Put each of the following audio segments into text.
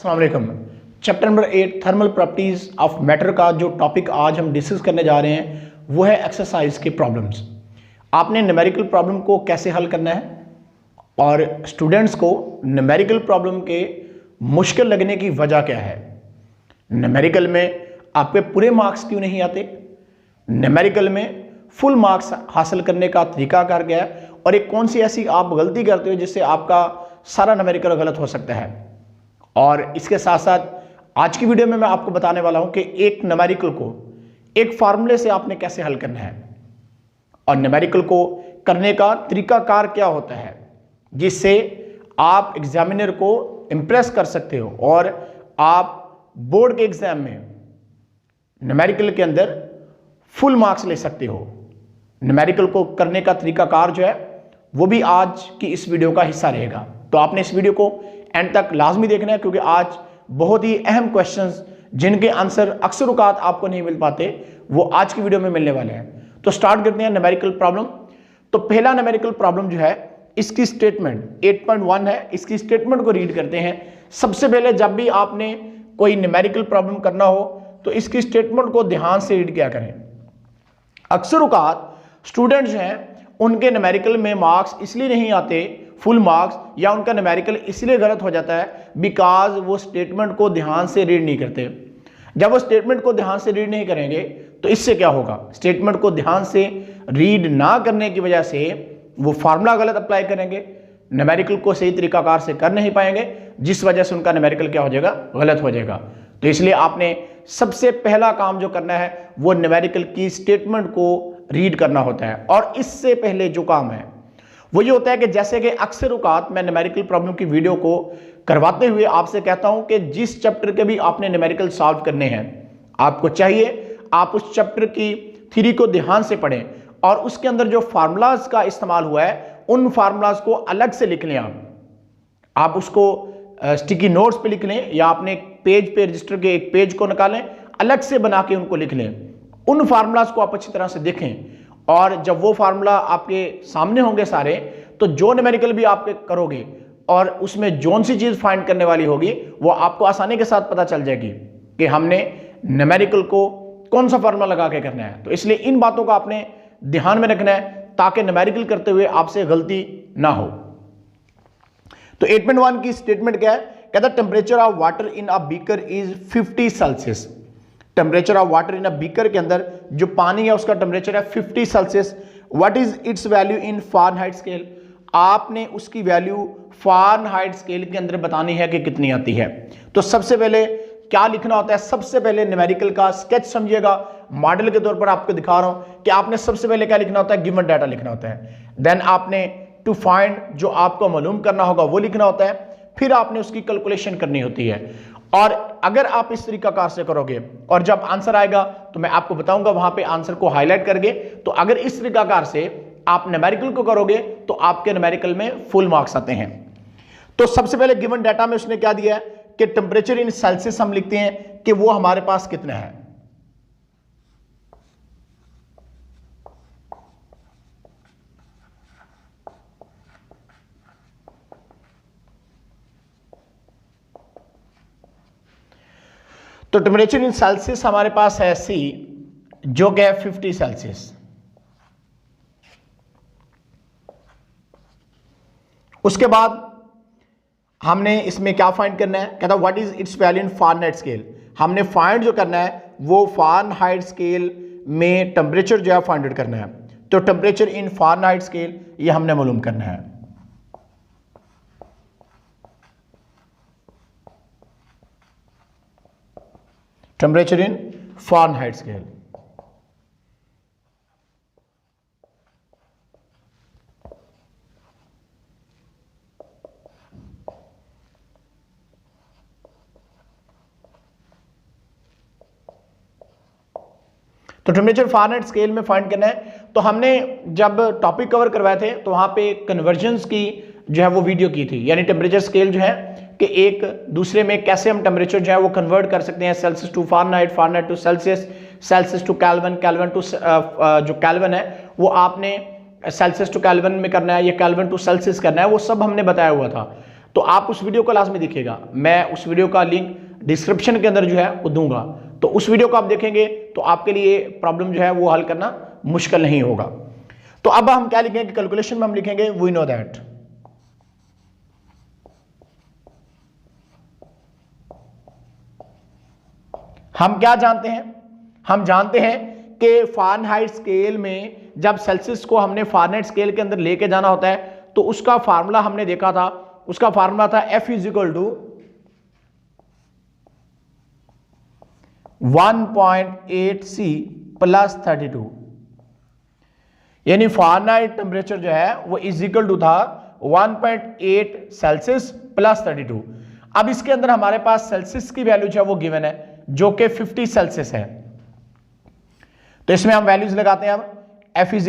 अस्सलाम वालेकुम। Chapter number 8 thermal properties of matter का जो टॉपिक आज हम डिस्कस करने जा रहे हैं वो है एक्सरसाइज के प्रॉब्लम्स। आपने न्यूमेरिकल प्रॉब्लम को कैसे हल करना है और स्टूडेंट्स को न्यूमेरिकल प्रॉब्लम के मुश्किल लगने की वजह क्या है, न्यूमेरिकल में आपके पूरे मार्क्स क्यों नहीं आते, न्यूमेरिकल में फुल मार्क्स हासिल करने का तरीकाकार क्या है और एक कौन सी ऐसी आप गलती करते हो जिससे आपका सारा न्यूमेरिकल गलत हो सकता है। और इसके साथ साथ आज की वीडियो में मैं आपको बताने वाला हूं कि एक न्यूमेरिकल को एक फार्मूले से आपने कैसे हल करना है और न्यूमेरिकल को करने का तरीकाकार क्या होता है जिससे आप एग्जामिनर को इंप्रेस कर सकते हो और आप बोर्ड के एग्जाम में न्यूमेरिकल के अंदर फुल मार्क्स ले सकते हो। न्यूमेरिकल को करने का तरीकाकार जो है वो भी आज की इस वीडियो का हिस्सा रहेगा, तो आपने इस वीडियो को एंड तक लाजमी देखना है क्योंकि आज बहुत ही अहम क्वेश्चंस जिनके आंसर अक्सर औकात आपको नहीं मिल पाते वो आज की वीडियो में मिलने वाले हैं। तो स्टार्ट करते हैं न्यूमेरिकल प्रॉब्लम। तो पहला न्यूमेरिकल प्रॉब्लम जो है इसकी स्टेटमेंट 8.1 है, इसकी स्टेटमेंट को रीड करते हैं। सबसे पहले जब भी आपने कोई न्यूमेरिकल प्रॉब्लम करना हो तो इसकी स्टेटमेंट को ध्यान से रीड किया करें। अक्सर औकात स्टूडेंट्स जो हैं उनके न्यूमेरिकल में मार्क्स इसलिए नहीं आते फुल मार्क्स, या उनका न्यूमेरिकल इसलिए गलत हो जाता है बिकॉज वो स्टेटमेंट को ध्यान से रीड नहीं करते। जब वो स्टेटमेंट को ध्यान से रीड नहीं करेंगे तो इससे क्या होगा, स्टेटमेंट को ध्यान से रीड ना करने की वजह से वो फार्मूला गलत अप्लाई करेंगे, न्यूमेरिकल को सही तरीकाकार से कर नहीं पाएंगे, जिस वजह से उनका न्यूमेरिकल क्या हो जाएगा, गलत हो जाएगा। तो इसलिए आपने सबसे पहला काम जो करना है वो न्यूमेरिकल की स्टेटमेंट को रीड करना होता है। और इससे पहले जो काम है वो ये होता है कि जैसे कि अक्सर औकात मैं न्यूमेरिकल प्रॉब्लम की वीडियो को करवाते हुए आपसे कहता हूं कि जिस चैप्टर के भी आपने न्यूमेरिकल सॉल्व करने हैं आपको चाहिए आप उस चैप्टर की थ्योरी को ध्यान से पढ़ें और उसके अंदर जो फार्मूलाज का इस्तेमाल हुआ है उन फार्मूलाज को अलग से लिख लें। आप उसको स्टिकी नोट्स पे लिख लें या अपने पेज पे रजिस्टर के एक पेज को निकालें, अलग से बना के उनको लिख लें। उन फार्मूलाज को आप अच्छी तरह से देखें और जब वो फार्मूला आपके सामने होंगे सारे, तो जो न्यूमेरिकल भी आप करोगे और उसमें जौन सी चीज फाइंड करने वाली होगी वो आपको आसानी के साथ पता चल जाएगी कि हमने न्यूमेरिकल को कौन सा फार्मूला लगा के करना है। तो इसलिए इन बातों का आपने ध्यान में रखना है ताकि न्यूमेरिकल करते हुए आपसे गलती ना हो। तो 8.1 की स्टेटमेंट क्या है, कहता है temperature of water in a beaker is 50 Celsius. Temperature of water in a beaker के अंदर जो पानी है उसका टेम्परेचर है 50 Celsius. What is it's value in Fahrenheit scale, आपने उसकी वैल्यू फारेनहाइट स्केल के अंदर बतानी है कि कितनी आती है। तो सबसे पहले क्या लिखना होता है, सबसे पहले न्यूमेरिकल का स्केच समझिएगा, मॉडल के तौर पर आपको दिखा रहा हूं कि आपने सबसे पहले क्या लिखना होता है, गिवन डाटा लिखना होता है। देन आपने टू फाइंड जो आपको मालूम करना होगा वो लिखना होता है, फिर आपने उसकी कैलकुलेशन करनी होती है। और अगर आप इस तरीकाकार से करोगे और जब आंसर आएगा तो मैं आपको बताऊंगा वहां पे आंसर को हाईलाइट करके, तो अगर इस तरीकाकार से आप न्यूमेरिकल को करोगे तो आपके न्यूमेरिकल में फुल मार्क्स आते हैं। तो सबसे पहले गिवन डाटा में उसने क्या दिया है कि टेम्परेचर इन सेल्सियस हम लिखते हैं कि वो हमारे पास कितना है। तो टेम्परेचर इन सेल्सियस हमारे पास है सी जो कि है 50 सेल्सियस। उसके बाद हमने इसमें क्या फाइंड करना है, कहता what is it's value in Fahrenheit scale. हमने फाइंड जो करना है वो फारेनहाइट स्केल में टेम्परेचर जो है फाइंड आउट करना है। तो टेम्परेचर इन फारेनहाइट स्केल ये हमने मालूम करना है। Temperature in Fahrenheit scale. तो टेम्परेचर फारेनहाइट स्केल में फाइंड करना है। तो हमने जब टॉपिक कवर करवाए थे तो वहां पे कन्वर्जन्स की जो है वो वीडियो की थी, यानी टेम्परेचर स्केल जो है कि एक दूसरे में कैसे हम टेम्परेचर जो है वो कन्वर्ट कर सकते हैं, Celsius to Fahrenheit, Fahrenheit to Celsius, Celsius to Kelvin, Kelvin to जो केल्विन है वो आपने सेल्सियस टू केल्विन में करना है या केल्विन टू सेल्सियस करना है, वो सब हमने बताया हुआ था। तो आप उस वीडियो को लाजमी देखिएगा, मैं उस वीडियो का लिंक डिस्क्रिप्शन के अंदर जो है वो दूंगा, तो उस वीडियो को आप देखेंगे तो आपके लिए प्रॉब्लम जो है वो हल करना मुश्किल नहीं होगा। तो अब हम क्या लिखेंगे, कैलकुलेशन में हम लिखेंगे वी नो दैट, हम क्या जानते हैं, हम जानते हैं कि फ़ारेनहाइट स्केल में जब सेल्सियस को हमने फ़ारेनहाइट स्केल के अंदर लेके जाना होता है तो उसका फार्मूला हमने देखा था, उसका फार्मूला था F = 1.8C + 32, यानी फ़ारेनहाइट टेम्परेचर जो है वो इक्वल टू था 1.8 सेल्सियस + 32। अब इसके अंदर हमारे पास सेल्सियस की वैल्यू जो है वो गिवन है जो कि 50 सेल्सियस है, तो इसमें हम वैल्यूज लगाते हैं। अब F =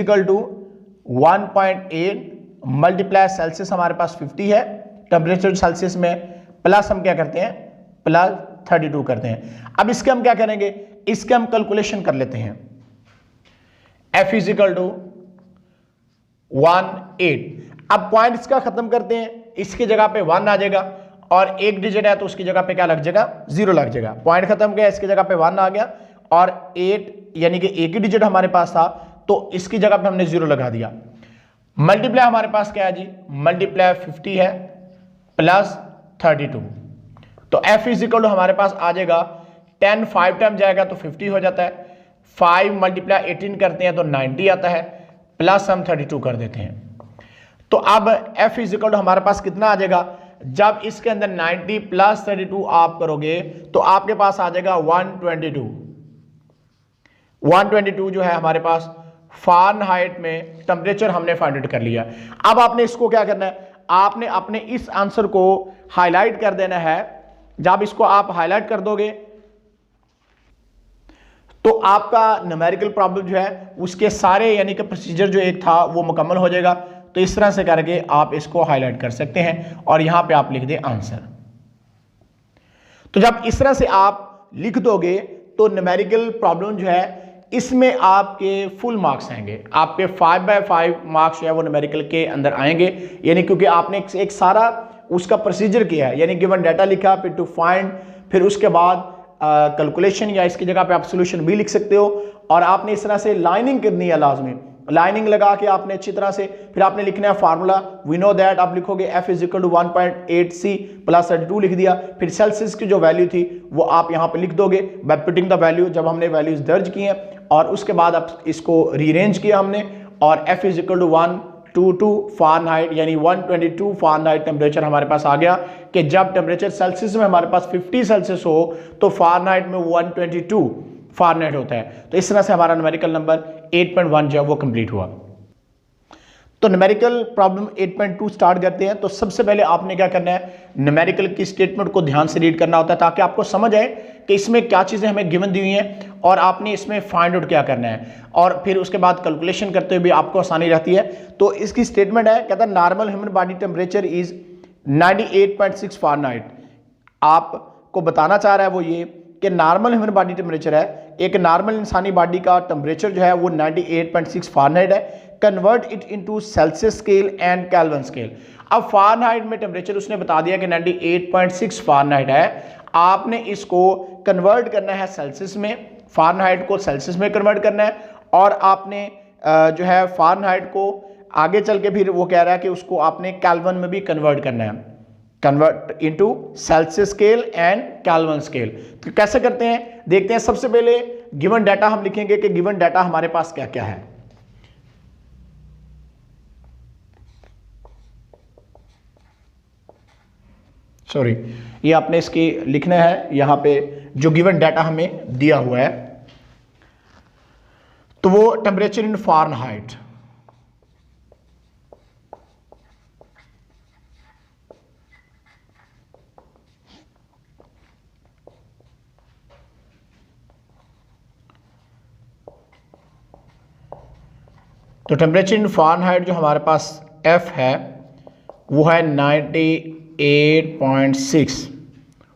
1.8 मल्टीप्लाई सेल्सियस हमारे पास 50 है टेम्परेचर सेल्सियस में, प्लस हम क्या करते हैं +32 करते हैं। अब इसके हम क्या करेंगे, इसके हम कैलकुलेशन कर लेते हैं। F = 1.8, अब पॉइंट इसका खत्म करते हैं, इसकी जगह पे 1 आ जाएगा और एक डिजिट है तो उसकी जगह पे क्या लग जाएगा, 0 लग जाएगा। पॉइंट खत्म गया, इसकी जगह पे 1 आ गया और 8 यानी कि एक ही डिजिट हमारे पास था तो इसकी जगह पे हमने 0 लगा दिया। मल्टीप्लाई हमारे पास क्या है जी, मल्टीप्लाई 50 है + 32, तो F = हमारे पास आ जाएगा 10 5 टाइम जाएगा तो 50 हो जाता है, 5 × 18 करते हैं तो 90 आता है, प्लस हम 32 कर देते हैं। तो अब F = हमारे पास कितना आ जाएगा, जब इसके अंदर 90 + 32 आप करोगे तो आपके पास आ जाएगा 122 जो है हमारे पास फ़ारेनहाइट में टेम्परेचर हमने फाइंड आउट कर लिया। अब आपने इसको क्या करना है, आपने अपने इस आंसर को हाईलाइट कर देना है। जब इसको आप हाईलाइट कर दोगे तो आपका न्यूमेरिकल प्रॉब्लम जो है उसके सारे यानी कि प्रोसीजर जो एक था वो मुकम्मल हो जाएगा। तो इस तरह से करके आप इसको हाईलाइट कर सकते हैं और यहां पे आप लिख दें आंसर। तो जब इस तरह से आप लिख दोगे तो न्यूमेरिकल प्रॉब्लम जो है इसमें आपके फुल मार्क्स आएंगे, आपके 5/5 मार्क्स जो है वो न्यूमेरिकल के अंदर आएंगे, यानी क्योंकि आपने एक सारा उसका प्रोसीजर किया है, यानी गिवन डाटा लिखा, फिर टू फाइंड, फिर उसके बाद कैलकुलेशन या इसकी जगह पे आप सोल्यूशन भी लिख सकते हो। और आपने इस तरह से लाइनिंग करनी है, लाजमी लाइनिंग लगा के आपने अच्छी तरह से फिर आपने लिखना है फार्मूला वी नो दैट, आप लिखोगे F = 1.8C + 32 लिख दिया, फिर सेल्सियस की जो वैल्यू थी वो आप यहाँ पे लिख दोगे बाय पुटिंग द वैल्यू, जब हमने वैल्यूज दर्ज की हैं, और उसके बाद आप इसको रीअरेंज किया हमने और F = 122 फ़ारेनहाइट यानी 122 फ़ारेनहाइट टेम्परेचर हमारे पास आ गया कि जब टेम्परेचर सेल्सियस में हमारे पास 50 सेल्सियस हो तो फ़ारेनहाइट में 122 फ़ारेनहाइट होता है। तो इस तरह से हमारा न्यूमेरिकल नंबर 8.1 जो है वो कंप्लीट हुआ। तो न्यूमेरिकल प्रॉब्लम 8.2 स्टार्ट करते हैं। तो सबसे पहले आपने क्या करना है, न्यूमेरिकल की स्टेटमेंट को ध्यान से रीड करना होता है ताकि आपको समझ आए कि इसमें क्या चीज़ें हमें गिवन दी हुई हैं और आपने इसमें फाइंड आउट क्या करना है, और फिर उसके बाद कैलकुलेशन करते हुए भी आपको आसानी रहती है। तो इसकी स्टेटमेंट है, कहता है normal human body temperature is 98.6 Fahrenheit. आपको बताना चाह रहा है वो ये कि नॉर्मल ह्यूमन बॉडी टेम्परेचर है, एक नॉर्मल इंसानी बॉडी का टेम्परेचर जो है वो 98.6 फ़ारेनहाइट है। Convert it into Celsius scale and kelvin scale. अब फ़ारेनहाइट में टेम्परेचर उसने बता दिया कि 98.6 फ़ारेनहाइट है, आपने इसको कन्वर्ट करना है सेल्सियस में, फ़ारेनहाइट को सेल्सियस में कन्वर्ट करना है, और आपने जो है फ़ारेनहाइट को आगे चल के फिर वो कह रहा है कि उसको आपने केल्विन में भी कन्वर्ट करना है, convert into Celsius scale and kelvin scale. तो कैसे करते हैं देखते हैं। सबसे पहले गिवन डाटा हम लिखेंगे कि गिवन डाटा हमारे पास क्या क्या है। सॉरी, ये आपने इसकी लिखना है यहां पे जो गिवन डाटा हमें दिया हुआ है, तो वो टेम्परेचर इन फ़ारेनहाइट, तो टेम्परेचर इन फ़ारेनहाइट जो हमारे पास F है वो है 98.6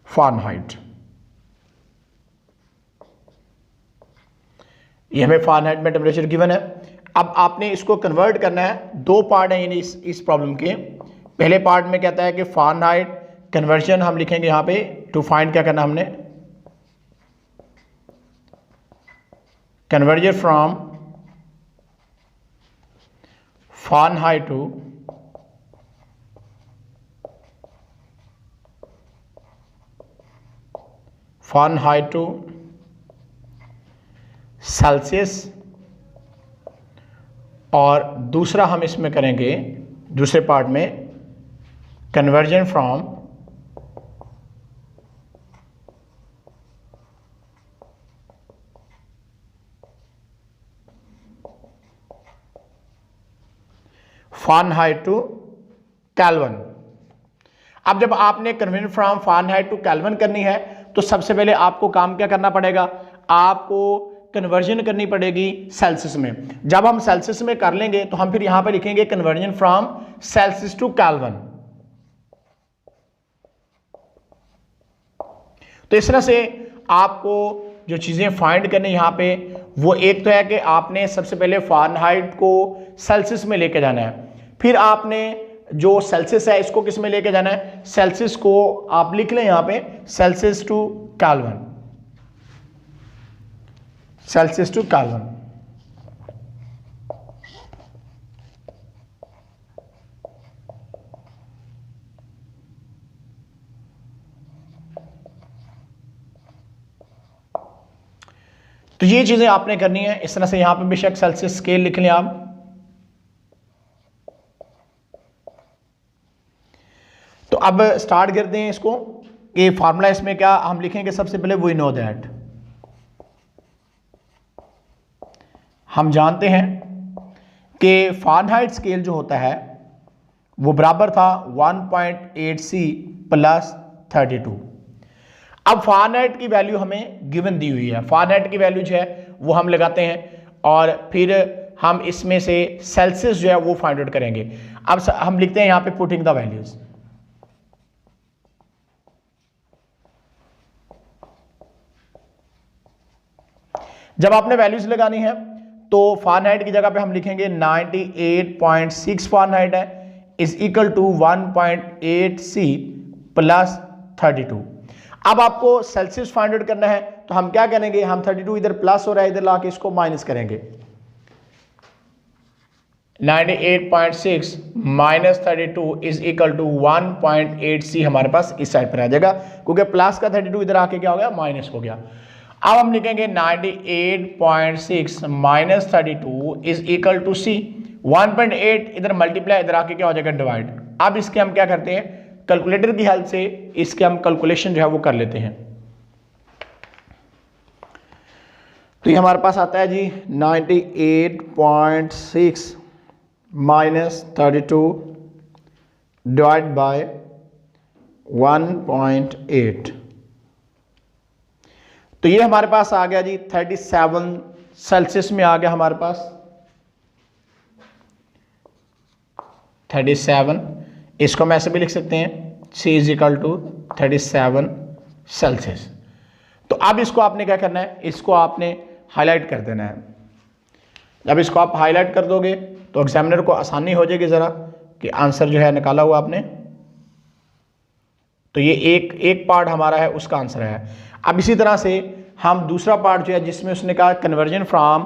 फ़ारेनहाइट। ये हमें फ़ारेनहाइट में टेम्परेचर गिवन है। अब आपने इसको कन्वर्ट करना है, दो पार्ट हैं यानी इस प्रॉब्लम के, पहले पार्ट में कहता है कि फ़ारेनहाइट कन्वर्जन हम लिखेंगे यहाँ पे टू फाइंड, क्या करना हमने, conversion from Fahrenheit to Fahrenheit to Celsius, और दूसरा हम इसमें करेंगे दूसरे पार्ट में conversion from Fahrenheit to Kelvin. अब जब आपने conversion from Fahrenheit to Kelvin करनी है तो सबसे पहले आपको काम क्या करना पड़ेगा, आपको कन्वर्जन करनी पड़ेगी सेल्सियस में। जब हम सेल्सियस में कर लेंगे तो हम फिर यहां पर लिखेंगे conversion from Celsius to Kelvin. तो इस तरह से आपको जो चीजें फाइंड करनी यहां पे, वो एक तो है कि आपने सबसे पहले फ़ारेनहाइट को सेल्सियस में लेके जाना है, फिर आपने जो सेल्सियस है इसको किस में लेके जाना है, सेल्सियस को आप लिख लें यहां पे Celsius to Kelvin, Celsius to Kelvin. तो ये चीजें आपने करनी है। इस तरह से यहां पे बेशक सेल्सियस स्केल लिख लें आप। तो अब स्टार्ट करते हैं इसको कि फार्मूला इसमें क्या हम लिखेंगे। सबसे पहले वी नो दैट, हम जानते हैं कि फ़ारेनहाइट स्केल जो होता है वो बराबर था 1.8C प्लस 32। अब फ़ारेनहाइट की वैल्यू हमें गिवन दी हुई है, फ़ारेनहाइट की वैल्यू जो है वो हम लगाते हैं और फिर हम इसमें से सेल्सियस जो है वो फाइंड आउट करेंगे। अब हम लिखते हैं यहाँ पे पुटिंग द वैल्यूज। जब आपने वैल्यूज लगानी है तो फ़ारेनहाइट की जगह पे हम लिखेंगे 98.6 फ़ारेनहाइट है is equal to 1.8C plus 32। अब आपको सेल्सियस फाइंड आउट करना है तो हम क्या करेंगे, हम 32 इधर प्लस हो रहा है, इधर लाके इसको माइनस करेंगे। 98.6 minus 32 is equal to 1.8C हमारे पास इस साइड पर आ जाएगा, क्योंकि प्लस का 32 इधर आके क्या हो गया, माइनस हो गया। अब हम लिखेंगे 98.6 minus 32 is equal to C। 1.8 इधर मल्टीप्लाई, इधर आके क्या हो जाएगा, डिवाइड। अब इसके हम क्या करते हैं, कैलकुलेटर की हेल्प से इसके हम कैलकुलेशन जो है वो कर लेते हैं। तो ये हमारे पास आता है जी 98.6 माइनस 32 डिवाइड बाय 1.8। तो ये हमारे पास आ गया जी 37 सेल्सियस में आ गया हमारे पास 37। इसको हम ऐसे भी लिख सकते हैं C is equal to 37 Celsius. तो अब इसको आपने क्या करना है, इसको आपने हाईलाइट कर देना है। जब इसको आप हाईलाइट कर दोगे तो एग्जामिनर को आसानी हो जाएगी ज़रा कि आंसर जो है निकाला हुआ आपने। तो ये एक पार्ट हमारा है, उसका आंसर है। अब इसी तरह से हम दूसरा पार्ट जो है जिसमें उसने कहा conversion from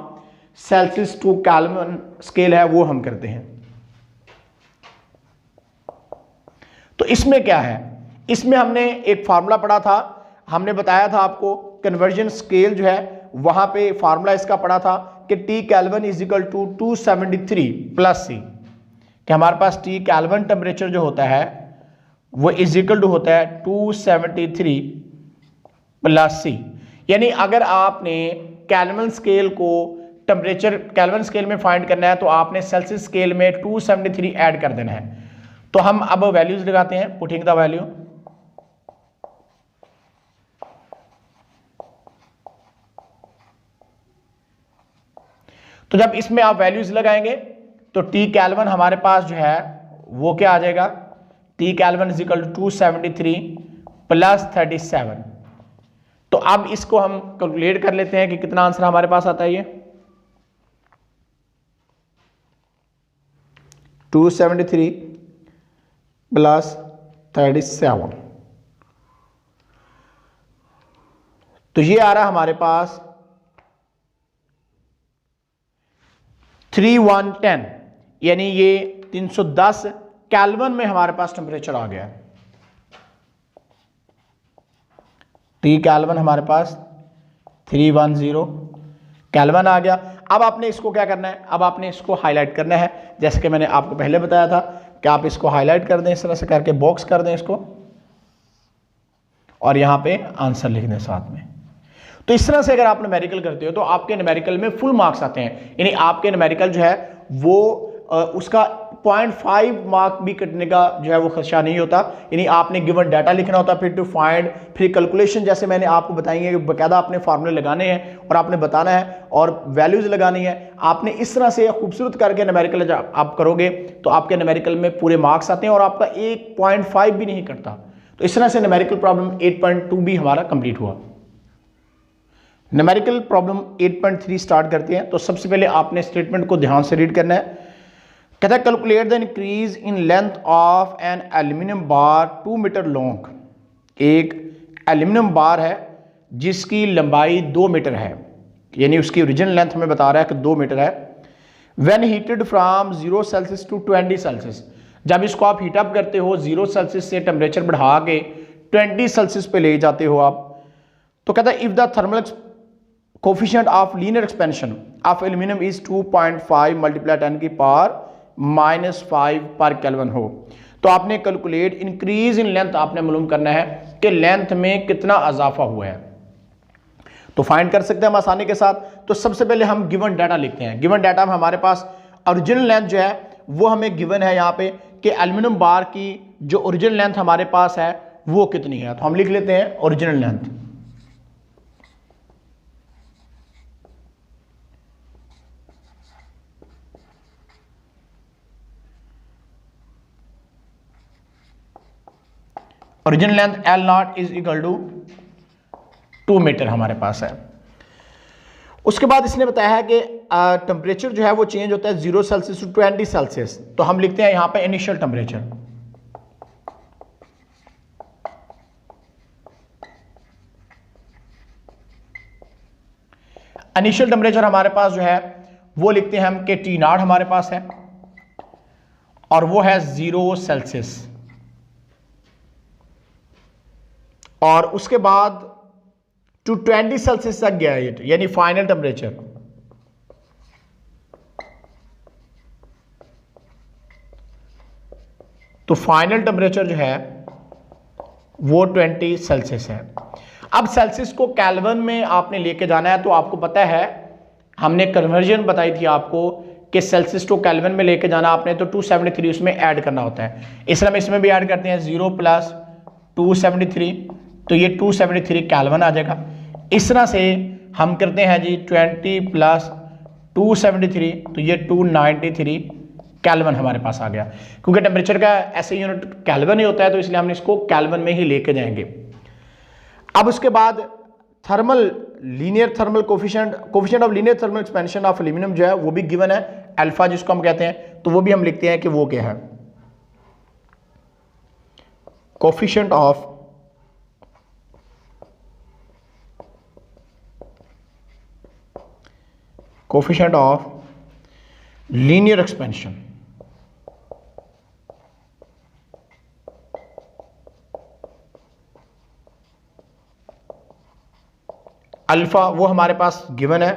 Celsius to Kelvin scale है, वो हम करते हैं। तो इसमें क्या है, इसमें हमने एक फार्मूला पढ़ा था, हमने बताया था आपको कन्वर्जन स्केल जो है वहां पे फार्मूला इसका पढ़ा था कि T Kelvin is equal to 273 plus C, कि हमारे पास T केल्विन टेम्परेचर जो होता है वो इज इक्वल टू होता है 273 प्लस C। यानी अगर आपने केल्विन स्केल को टेम्परेचर केल्विन स्केल में फाइंड करना है तो आपने सेल्सियस स्केल में 273 ऐड कर देना है। तो हम अब वैल्यूज लगाते हैं, पुटिंग द वैल्यू। तो जब इसमें आप वैल्यूज लगाएंगे तो T केल्विन हमारे पास जो है वो क्या आ जाएगा, T Kelvin is equal to 273 plus 37। तो अब इसको हम कैलकुलेट कर लेते हैं कि कितना आंसर हमारे पास आता है। ये 273 प्लस 37। तो ये आ रहा हमारे पास 3110, यानी ये 310 केल्विन में हमारे पास टेम्परेचर आ गया है। तो ये केल्विन हमारे पास 310 केल्विन आ गया। अब आपने इसको क्या करना है, अब आपने इसको हाईलाइट करना है, जैसे कि मैंने आपको पहले बताया था कि आप इसको हाईलाइट कर दें, इस तरह से करके बॉक्स कर दें इसको, और यहां पे आंसर लिख दें साथ में। तो इस तरह से अगर आप न्यूमेरिकल करते हो तो आपके न्यूमेरिकल में फुल मार्क्स आते हैं, यानी आपके न्यूमेरिकल जो है वो उसका 0.5 मार्क भी कटने का जो है वो खर्चा नहीं होता। यानी आपने गिवन डाटा लिखना होता, फिर टू फाइंड, फिर कैलकुलेशन, जैसे मैंने आपको बताएंगे कि बाकायदा आपने फार्मूले लगाने हैं और आपने बताना है और वैल्यूज लगानी है। आपने इस तरह से खूबसूरत करके न्यूमेरिकल आप करोगे तो आपके न्यूमेरिकल में पूरे मार्क्स आते हैं और आपका 1.5 भी नहीं कटता। तो इस तरह से न्यूमेरिकल प्रॉब्लम 8.2 भी हमारा कंप्लीट हुआ। न्यूमेरिकल प्रॉब्लम 8.3 स्टार्ट करते हैं। तो सबसे पहले आपने स्टेटमेंट को ध्यान से रीड करना है। कहता है calculate the increase in length of an aluminium bar 2 metre long. एक एल्यूमिनियम बार है जिसकी लंबाई 2 मीटर है, यानी उसकी ओरिजिनल लेंथ हमें बता रहा है कि 2 मीटर है। When heated from 0 Celsius to 20 Celsius, जब इसको आप हीटअप करते हो 0 सेल्सियस से टेम्परेचर बढ़ा के 20 सेल्सियस पे ले जाते हो आप, तो कहता है if the thermal coefficient of linear expansion of aluminium is 2.5 multiply 10 की पावर -5 पर केल्विन हो, तो आपने कैलकुलेट इंक्रीज इन लेंथ आपने मालूम करना है कि लेंथ में कितना इजाफा हुआ है। तो फाइंड कर सकते हैं हम आसानी के साथ। तो सबसे पहले हम गिवन डाटा लिखते हैं। गिवन डाटा में हमारे पास ओरिजिनल लेंथ जो है वो हमें गिवन है यहाँ पे कि एल्यूमिनियम बार की जो ओरिजिनल लेंथ हमारे पास है वो कितनी है। तो हम लिख लेते हैं original length. Original length L0 is equal to 2 metre हमारे पास है। उसके बाद इसने बताया है कि टेम्परेचर जो है वो चेंज होता है 0 सेल्सियस टू 20 सेल्सियस। तो हम लिखते हैं यहां पे इनिशियल टेम्परेचर। इनिशियल टेम्परेचर हमारे पास जो है वो लिखते हैं हम कि T0 हमारे पास है और वो है 0 सेल्सियस, और उसके बाद टू 20 सेल्सियस तक गया ये, यानी फाइनल टेम्परेचर। तो फाइनल टेम्परेचर जो है वो 20 सेल्सियस है। अब सेल्सियस को केल्विन में आपने लेके जाना है। तो आपको पता है हमने कन्वर्जन बताई थी आपको कि सेल्सियस को केल्विन में लेके जाना आपने, तो 273 उसमें ऐड करना होता है। इसमें भी ऐड करते हैं 0 + 273, तो ये 273 केल्विन आ जाएगा। इस तरह से हम करते हैं जी 20 + 273, तो ये 293 केल्विन हमारे पास आ गया। क्योंकि टेम्परेचर का ऐसे यूनिट केल्विन ही होता है तो इसलिए हम इसको केल्विन में ही लेके जाएंगे। अब उसके बाद linear thermal coefficient of linear thermal expansion of aluminium जो है वो भी गिवन है, अल्फा जिसको हम कहते हैं। तो वो भी हम लिखते हैं कि वो क्या है, coefficient of linear expansion. Alpha वो हमारे पास गिवन है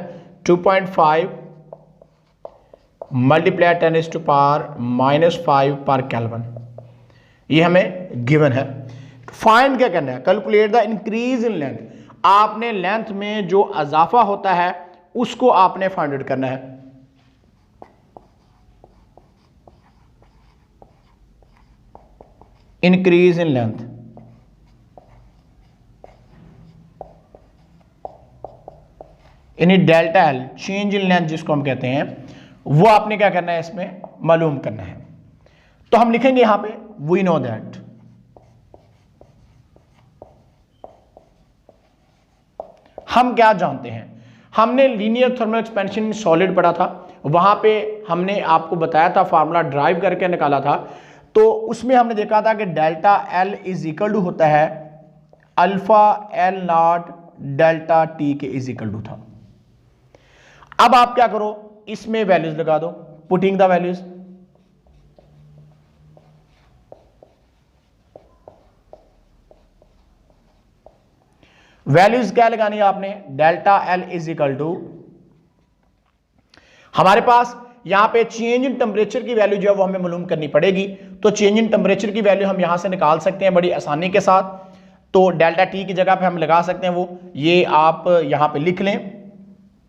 2.5 मल्टीप्लाई 10⁻⁻5 पर केल्विन, ये हमें गिवन है। फाइंड क्या करना है, calculate the increase in length. आपने लेंथ में जो इजाफा होता है उसको आपने फाइंड आउट करना है। इंक्रीज इन लेंथ, यानी delta L, change in length जिसको हम कहते हैं, वो आपने क्या करना है इसमें मालूम करना है। तो हम लिखेंगे यहां पे वी नो दैट, हम क्या जानते हैं, हमने लीनियर थर्मल एक्सपेंशन सॉलिड पढ़ा था, वहां पे हमने आपको बताया था, फार्मूला ड्राइव करके निकाला था। तो उसमें हमने देखा था कि delta L is equal to होता है alpha L naught delta T के इज इक्वल टू था। अब आप क्या करो, इसमें वैल्यूज लगा दो, पुटिंग द वैल्यूज। वैल्यूज क्या लगानी है आपने, delta L is equal to, हमारे पास यहां पे चेंज इन टेम्परेचर की वैल्यू जो है वो हमें मालूम करनी पड़ेगी। तो चेंज इन टेम्परेचर की वैल्यू हम यहां से निकाल सकते हैं बड़ी आसानी के साथ। तो डेल्टा टी की जगह पे हम लगा सकते हैं वो, ये आप यहां पे लिख लें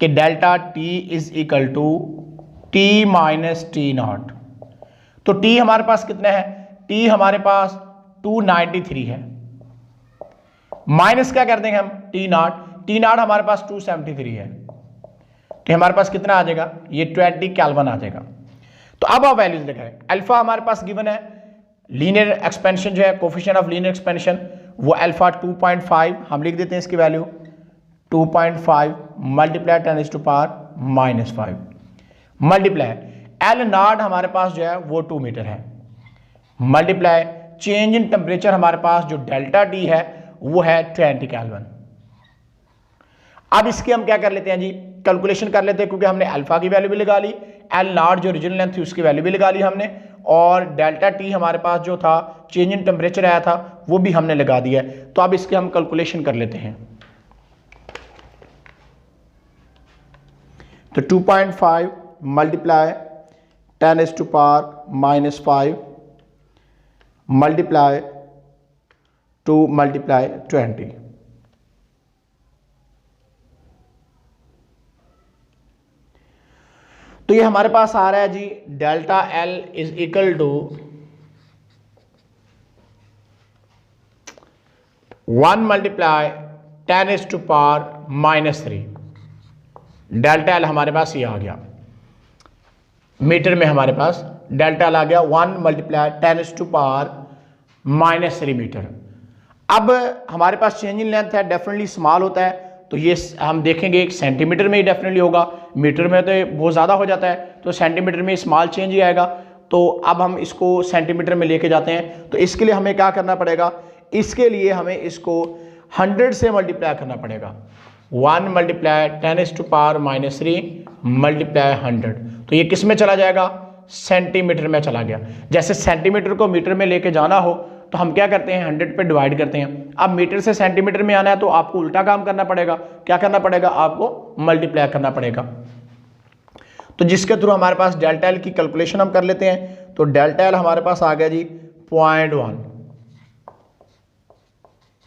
कि delta T is equal to T minus T naught. तो टी हमारे पास कितना है, टी हमारे पास 293 है, माइनस क्या कर देंगे हम टी नॉट हमारे पास 273 है, तो हमारे पास कितना आ जाएगा, ये 20 केल्विन आ जाएगा। तो अब आप वैल्यूज लगाएं। अल्फा हमारे पास गिवन है, लीनियर एक्सपेंशन जो है, कोफिशिएंट ऑफ लीनियर एक्सपेंशन, वो अल्फा 2.5 हम लिख देते हैं, इसकी value 2.5 multiply 10⁻⁻5 multiply L not हमारे पास जो है वो 2 मीटर है, मल्टीप्लाई चेंज इन टेम्परेचर हमारे पास जो डेल्टा टी है वो है 20 केल्विन। अब इसके हम क्या कर लेते हैं जी, कैलकुलेशन कर लेते हैं, क्योंकि हमने अल्फा की वैल्यू भी लगा ली, एल नॉट जो ओरिजिनल लेंथ थी उसकी वैल्यू भी लगा ली हमने, और डेल्टा टी हमारे पास जो था चेंज इन टेम्परेचर आया था वो भी हमने लगा दिया है। तो अब इसके हम कैलकुलेशन कर लेते हैं। तो 2.5 मल्टीप्लाई 10⁻⁻5 मल्टीप्लाई 2 मल्टीप्लाई 20, तो ये हमारे पास आ रहा है जी delta L is equal to 1 multiply 10⁻⁻3। Delta L हमारे पास ये आ गया, मीटर में हमारे पास डेल्टा एल आ गया 1 मल्टीप्लाई 10⁻⁻3 मीटर। अब हमारे पास चेंज इन लेंथ है, डेफिनेटली स्मॉल होता है, तो ये हम देखेंगे सेंटीमीटर में ही डेफिनेटली होगा, मीटर में तो बहुत ज़्यादा हो जाता है, तो सेंटीमीटर में स्मॉल चेंज ही आएगा। तो अब हम इसको सेंटीमीटर में लेके जाते हैं, तो इसके लिए हमें क्या करना पड़ेगा, इसके लिए हमें इसको 100 से मल्टीप्लाई करना पड़ेगा, 1 मल्टीप्लाई 10⁻⁻3 मल्टीप्लाई 100, तो ये किस में चला जाएगा, सेंटीमीटर में चला गया। जैसे सेंटीमीटर को मीटर में लेके जाना हो तो हम क्या करते हैं, 100 पे डिवाइड करते हैं। अब मीटर से सेंटीमीटर में आना है तो आपको उल्टा काम करना पड़ेगा, क्या करना पड़ेगा, आपको मल्टीप्लाई करना पड़ेगा। तो जिसके थ्रू हमारे पास डेल्टा एल की कैलकुलेशन हम कर लेते हैं। तो डेल्टा एल हमारे पास आ गया जी 0.1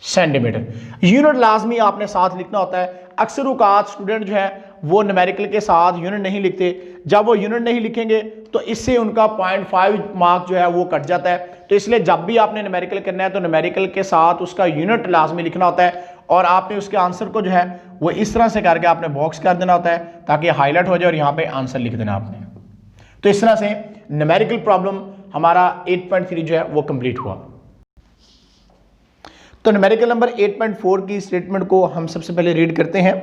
सेंटीमीटर। यूनिट लाजमी आपने साथ लिखना होता है। अक्सर औकात स्टूडेंट जो है वो न्यूमेरिकल के साथ यूनिट नहीं लिखते, जब वो यूनिट नहीं लिखेंगे तो इससे उनका 0.5 मार्क जो है वो कट जाता है। तो इसलिए जब भी आपने न्यूमेरिकल करना है तो न्यूमेरिकल के साथ उसका यूनिट लाजमी लिखना होता है, और आपने उसके आंसर को जो है वो इस तरह से करके आपने बॉक्स कर देना होता है ताकि हाईलाइट हो जाए और यहाँ पे आंसर लिख देना आपने। तो इस तरह से न्यूमेरिकल प्रॉब्लम हमारा 8.3 जो है वो कंप्लीट हुआ। तो न्यूमेरिकल नंबर 8.4 की स्टेटमेंट को हम सबसे पहले रीड करते हैं।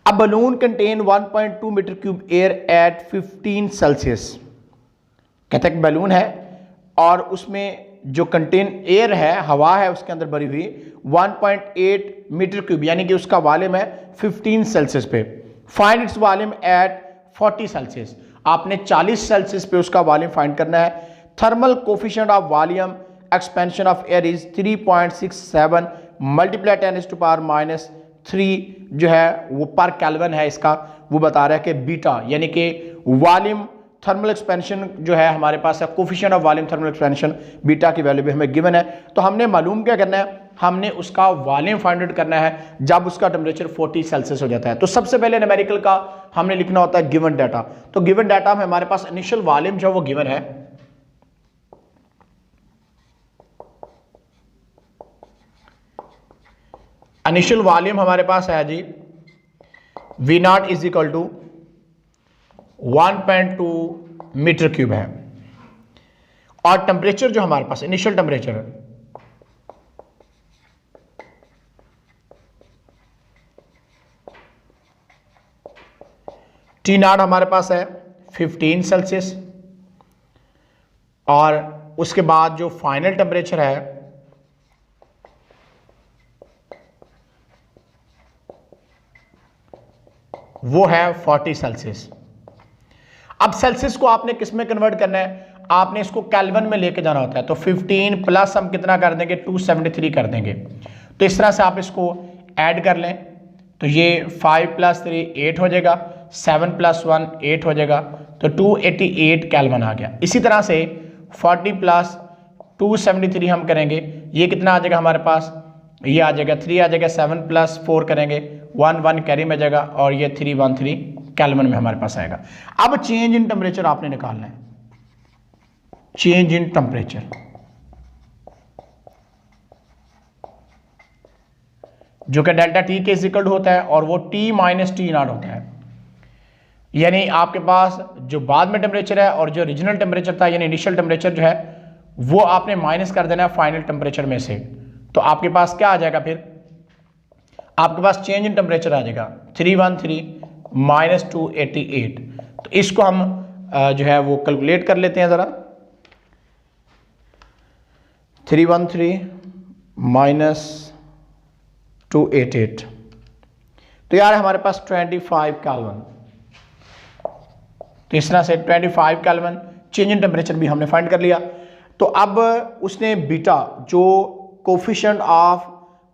A balloon contain 1.2 metre cube air at 15 Celsius. कहते हैं बलून है और उसमें जो कंटेन एयर है, हवा है उसके अंदर भरी हुई, 1.8 मीटर क्यूब, यानी कि उसका वॉल्यूम है 15 सेल्सियस पे। Find its volume at 40 Celsius. आपने 40 सेल्सियस पे उसका वॉल्यूम फाइंड करना है। Thermal coefficient of volume expansion of air is 3.67 multiply 10⁻⁻3 जो है वो पर केल्विन है, इसका वो बता रहा है कि बीटा, यानी कि वॉल्यूम थर्मल एक्सपेंशन जो है हमारे पास है, coefficient of volume thermal expansion beta की वैल्यू भी हमें गिवन है। तो हमने मालूम क्या करना है, हमने उसका वॉल्यूम फाइंड आउट करना है जब उसका टेम्परेचर 40 सेल्सियस हो जाता है। तो सबसे पहले न्यूमेरिकल का हमने लिखना होता है गिवन डाटा। तो गिवन डाटा में हमारे पास इनिशियल वॉल्यूम जो वो गिवन है, इनिशियल वॉल्यूम हमारे पास है जी V naught is equal to 1.2 metre cube है, और टेम्परेचर जो हमारे पास इनिशियल टेम्परेचर है T नॉट हमारे पास है 15 सेल्सियस, और उसके बाद जो फाइनल टेम्परेचर है वो है 40 सेल्सियस। अब सेल्सियस को आपने किस में कन्वर्ट करना है, आपने इसको केल्विन में लेके जाना होता है। तो 15 प्लस हम कितना कर देंगे, 273 कर देंगे। तो इस तरह से आप इसको ऐड कर लें, तो ये 5 + 3 8 हो जाएगा, 7 + 1 8 हो जाएगा, तो 288 केल्विन आ गया। इसी तरह से 40 + 273 हम करेंगे, ये कितना आ जाएगा हमारे पास, ये आ जाएगा 3 आ जाएगा, 7 + 4 करेंगे, 1 1 कैरी में जाएगा और ये 313 केल्विन में हमारे पास आएगा। अब चेंज इन टेम्परेचर आपने निकालना है, चेंज इन टेम्परेचर, जो कि डेल्टा टी के इक्वल होता है और वो T - T0 होता है। यानी आपके पास जो बाद में टेम्परेचर है और जो ओरिजिनल टेम्परेचर था यानी इनिशियल टेम्परेचर जो है वो आपने माइनस कर देना है फाइनल टेम्परेचर में से। तो आपके पास क्या आ जाएगा, फिर आपके पास चेंज इन टेम्परेचर आ जाएगा 313 - 288। तो इसको हम जो है वो कैलकुलेट कर लेते हैं ज़रा। 313 - 288, तो यार हमारे पास 25 केल्विन। तो इस तरह से 25 केल्विन चेंज इन टेम्परेचर भी हमने फाइंड कर लिया। तो अब उसने बीटा जो coefficient of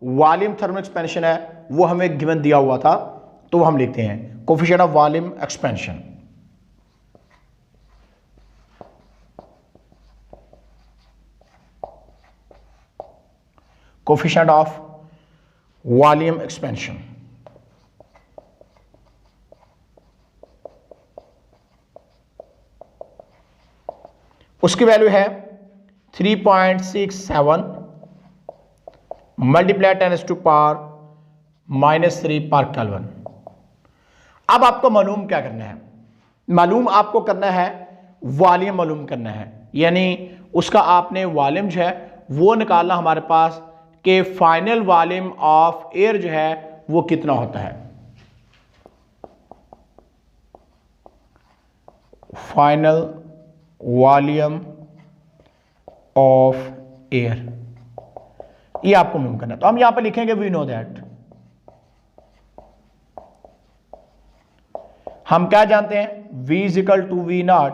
volume thermal expansion है वो हमें गिवन दिया हुआ था, तो वो हम लिखते हैं coefficient of volume expansion. Coefficient of volume expansion, उसकी वैल्यू है 3.67 मल्टीप्लाई 10⁻³ -3 पर केल्विन। अब आपको मालूम क्या करना है, मालूम आपको करना है वॉल्यूम मालूम करना है, यानी उसका आपने वॉल्यूम जो है वो निकालना हमारे पास कि फाइनल वॉल्यूम ऑफ एयर जो है वो कितना होता है। फाइनल वॉल्यूम ऑफ एयर, ये आपको मालूम करना है। तो हम यहां पे लिखेंगे वी नो दैट, हम क्या जानते हैं, V = V0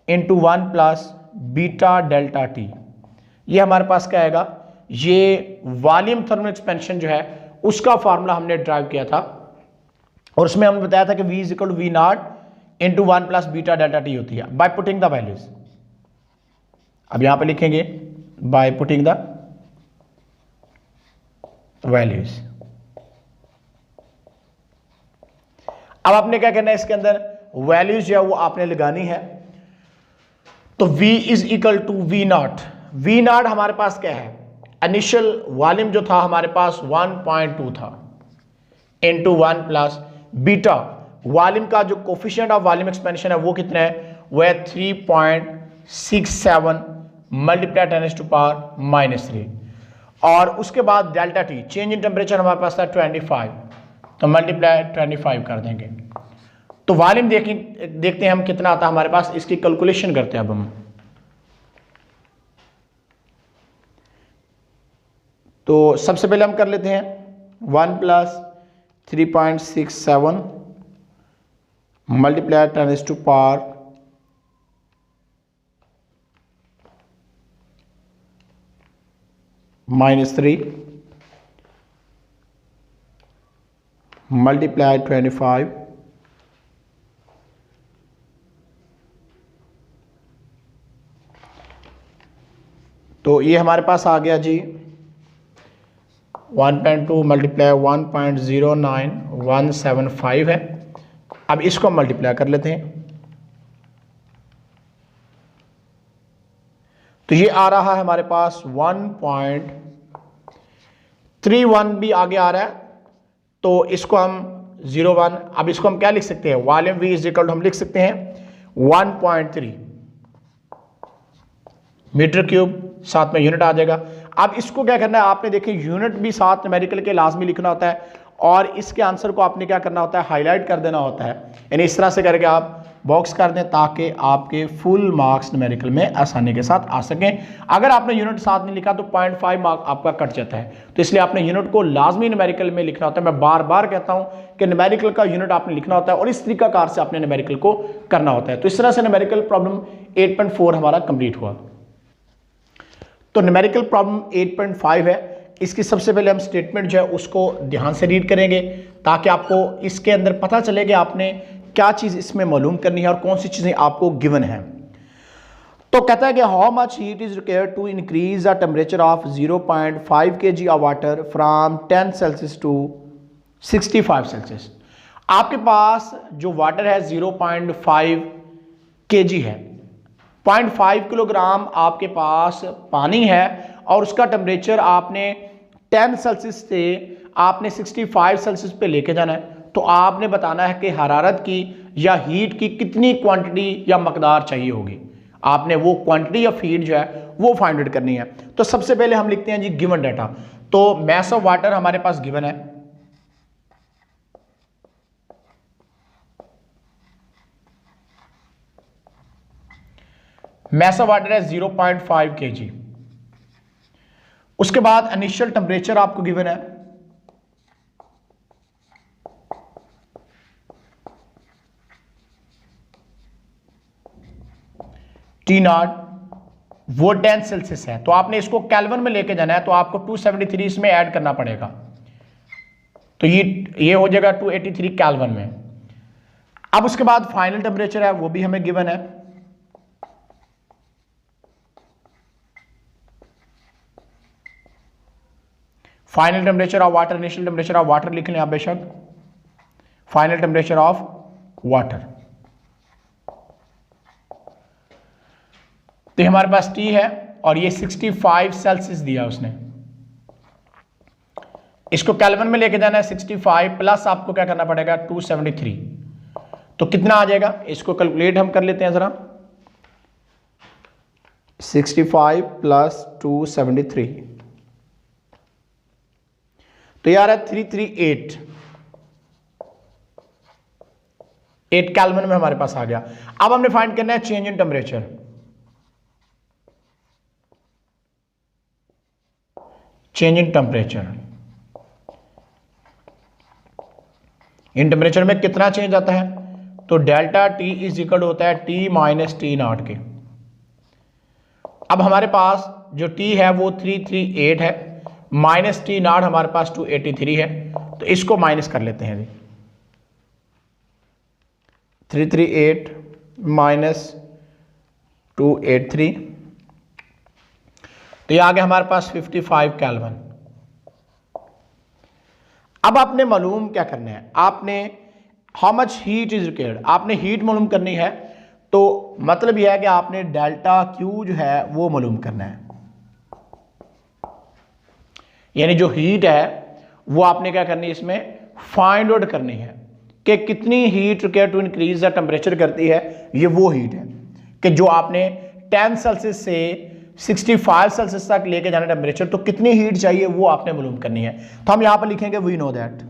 × 1 + beta delta T. ये हमारे पास क्या आएगा, ये वॉल्यूम थर्मल एक्सपेंशन जो है उसका फार्मूला हमने ड्राइव किया था और उसमें हमने बताया था कि V = V0 × 1 + beta delta T होती है बाय पुटिंग द वैल्यूज। अब यहां पे लिखेंगे बाय पुटिंग द वैल्यूज। अब आपने क्या करना है, इसके अंदर वैल्यूज जो है वो आपने लगानी है। तो V = V0, V0 हमारे पास क्या है, इनिशियल वॉल्यूम जो था हमारे पास 1.2 था × 1 + बीटा वॉल्यूम का जो कोफिशिएंट ऑफ वॉल्यूम एक्सपेंशन है वो कितना है, वो है 3.67 मल्टीप्लाई 10⁻³ -3 और उसके बाद delta T change in temperature हमारे पास था 25, तो मल्टीप्लाई 25 कर देंगे। तो वॉल्यूम देखते हैं हम कितना आता है हमारे पास, इसकी कैलकुलेशन करते हैं अब हम। तो सबसे पहले हम कर लेते हैं 1 + 3.67 मल्टीप्लाई 10⁻³ -3 मल्टीप्लाई 25 तो ये हमारे पास आ गया जी 1.2 मल्टीप्लाई 1.09175 है। अब इसको मल्टीप्लाई कर लेते हैं, तो ये आ रहा है हमारे पास 1.31 भी आगे आ रहा है। तो इसको हम 01, अब इसको हम क्या लिख सकते हैं, वॉल्यूम V = हम लिख सकते हैं 1.3 m³, साथ में यूनिट आ जाएगा। अब इसको क्या करना है, आपने देखे यूनिट भी साथ न्यूमेरिकल के लाजमी लिखना होता है और इसके आंसर को आपने क्या करना होता है, हाईलाइट कर देना होता है। यानी इस तरह से करके आप बॉक्स कर दें ताकि आपके फुल मार्क्स न्यूमेरिकल में आसानी के साथ आ सकें। अगर आपने यूनिट साथ नहीं लिखा तो 0.5 मार्क आपका कट जाता है, तो इसलिए आपने यूनिट को लाजमी न्यूमेरिकल में लिखना होता है। मैं बार बार कहता हूं कि न्यूमेरिकल का यूनिट आपने लिखना होता है और इस तरीकाकार से आपने न्यूमेरिकल को करना होता है। तो इस तरह से न्यूमेरिकल प्रॉब्लम 8.4 हमारा कंप्लीट हुआ। तो न्यूमेरिकल प्रॉब्लम 8.5 है, इसकी सबसे पहले हम स्टेटमेंट जो है उसको ध्यान से रीड करेंगे ताकि आपको इसके अंदर पता चले कि आपने क्या चीज़ इसमें मालूम करनी है और कौन सी चीज़ें आपको गिवन है। तो कहता है कि how much heat is required to increase the temperature of 0.5 kg of water from 10 Celsius to 65 Celsius. आपके पास जो वाटर है 0.5 kg है, 0.5 किलोग्राम आपके पास पानी है और उसका टेम्परेचर आपने 10 सेल्सियस से आपने 65 सेल्सियस पे लेके जाना है। तो आपने बताना है कि हरारत की या हीट की कितनी क्वांटिटी या मकदार चाहिए होगी। आपने वो क्वांटिटी या हीट जो है वो फाइंड आउट करनी है। तो सबसे पहले हम लिखते हैं जी गिवन डाटा। तो मैस ऑफ वाटर हमारे पास गिवन है, मैस ऑफ वाटर है 0.5 kg। उसके बाद इनिशियल टेम्परेचर आपको गिवन है, T0, वो 10 सेल्सियस है। तो आपने इसको केल्विन में लेके जाना है, तो आपको 273 इसमें ऐड करना पड़ेगा, तो ये हो जाएगा 283 केल्विन में। अब उसके बाद फाइनल टेम्परेचर है वो भी हमें गिवन है, final temperature of water, initial temperature of water लिख लें आप बेशक, फाइनल टेम्परेचर ऑफ वाटर। तो हमारे पास T है और ये 65 सेल्सियस दिया उसने, इसको केल्विन में लेके जाना है 65 प्लस आपको क्या करना पड़ेगा 273। तो कितना आ जाएगा इसको कैलकुलेट हम कर लेते हैं जरा, 65 प्लस 273 तो यार है 338 केल्विन में हमारे पास आ गया। अब हमने फाइंड करना है change in temperature. Change in temperature, in temperature में कितना चेंज आता है, तो डेल्टा T इज इक्वल होता है T माइनस T0 के। अब हमारे पास जो T है वो 338 है, माइनस T0 हमारे पास 283 है, तो इसको माइनस कर लेते हैं जी, 338 माइनस 283, तो ये आ गया हमारे पास 55 केल्विन। अब आपने मालूम क्या करना है, आपने how much heat is required, आपने हीट मालूम करनी है। तो मतलब यह है कि आपने डेल्टा Q जो है वो मालूम करना है, यानी जो हीट है वो आपने क्या करनी है इसमें फाइंड आउट करनी है कि कितनी heat required to increase the temperature करती है। ये वो हीट है कि जो आपने 10 सेल्सियस से 65 सेल्सियस तक लेके जाना टेम्परेचर, तो कितनी हीट चाहिए वो आपने मालूम करनी है। तो हम यहां पर लिखेंगे वी नो दैट,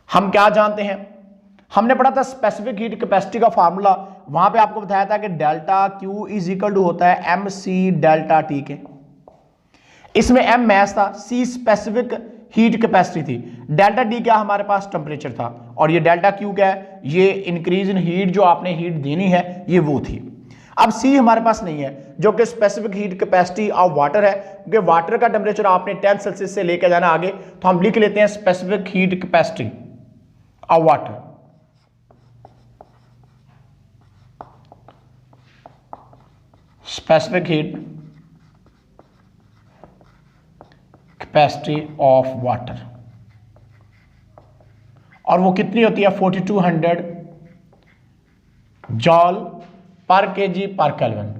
हम क्या जानते हैं, हमने पढ़ा था स्पेसिफिक हीट कैपेसिटी का फार्मूला, वहां पे आपको बताया था कि delta Q is equal to होता है MC डेल्टा T के। इसमें M मैस था, C स्पेसिफिक हीट कैपेसिटी थी, डेल्टा T क्या हमारे पास टेम्परेचर था, और ये डेल्टा Q क्या है, ये इंक्रीज इन हीट जो आपने हीट देनी है ये वो थी। अब C हमारे पास नहीं है जो कि specific heat capacity of water है, क्योंकि वाटर का टेम्परेचर आपने 10 सेल्सियस से लेकर जाना आगे, तो हम लिख लेते हैं specific heat capacity of water. Specific heat capacity of water, और वो कितनी होती है 4200 जॉल पर केजी पर केल्विन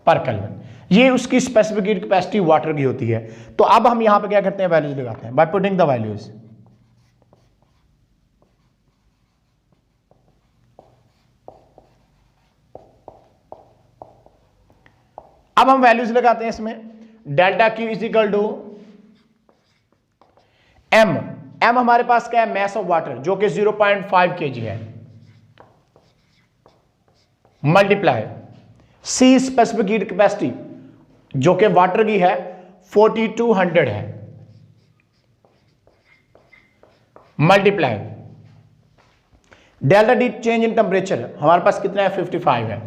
पर केल्विन, ये उसकी स्पेसिफिक हीट कैपेसिटी वाटर की होती है। तो अब हम यहां पे क्या करते हैं वैल्यूज लगाते हैं बाय पुटिंग द वैल्यूज। अब हम वैल्यूज लगाते हैं इसमें, delta Q is equal to M हमारे पास क्या है, मैस ऑफ वाटर, जो कि 0.5 kg है, multiply C specific heat capacity जो कि वाटर की है 4200 है, multiply delta D change in temperature हमारे पास कितना है, 55 है।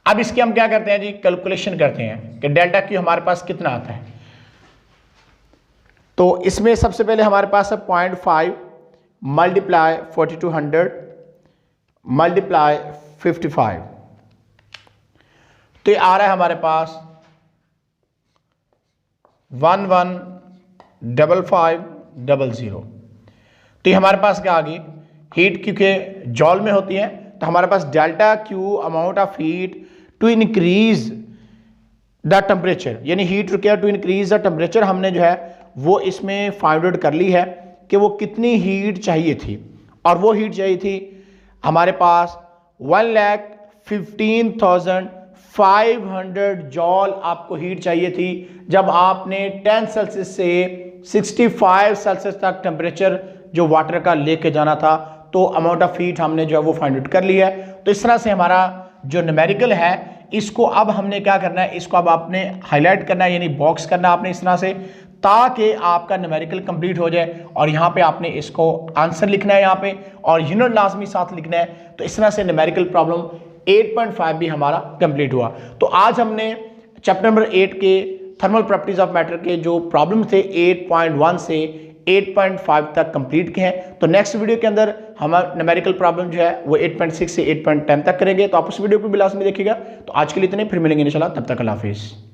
अब इसके हम क्या करते हैं जी, कैलकुलेशन करते हैं कि डेल्टा क्यू हमारे पास कितना आता है। तो इसमें सबसे पहले हमारे पास है 0.5 मल्टीप्लाई 4200 मल्टीप्लाई 55, तो ये आ रहा है हमारे पास 115500। तो ये हमारे पास क्या आ गई, हीट क्योंकि जॉल में होती है, तो हमारे पास delta Q amount of heat to increase the temperature, यानी heat required to increase the temperature, हमने जो है वो इसमें फाइंड आउट कर ली है कि वो कितनी हीट चाहिए थी। और वो हीट चाहिए थी हमारे पास 1,15,500 जॉल आपको हीट चाहिए थी, जब आपने 10 सेल्सियस से 65 सेल्सियस तक टेम्परेचर जो वाटर का लेके जाना था। तो अमाउंट ऑफ हीट हमने जो है वो फाइंड आउट कर ली है। तो इस तरह से हमारा जो न्यूमेरिकल है, इसको अब हमने क्या करना है, इसको अब आपने हाईलाइट करना है, यानी बॉक्स करना है आपने इस तरह से, ताकि आपका न्यूमेरिकल कंप्लीट हो जाए। और यहाँ पे आपने इसको आंसर लिखना है यहाँ पे, और यूनिट लाजमी साथ लिखना है। तो इस तरह से न्यूमेरिकल प्रॉब्लम 8.5 भी हमारा कंप्लीट हुआ। तो आज हमने चैप्टर नंबर 8 के थर्मल प्रॉपर्टीज ऑफ मैटर के जो प्रॉब्लम थे 8.1 से 8.5 तक कंप्लीट किए हैं। तो नेक्स्ट वीडियो के अंदर हम न्यूमेरिकल प्रॉब्लम जो है वो 8.6 से 8.10 तक करेंगे। तो आप उस वीडियो को भी लाजमी देखिएगा। तो आज के लिए इतने, फिर मिलेंगे इंशाल्लाह, तब तक अल्लाह हाफिज़।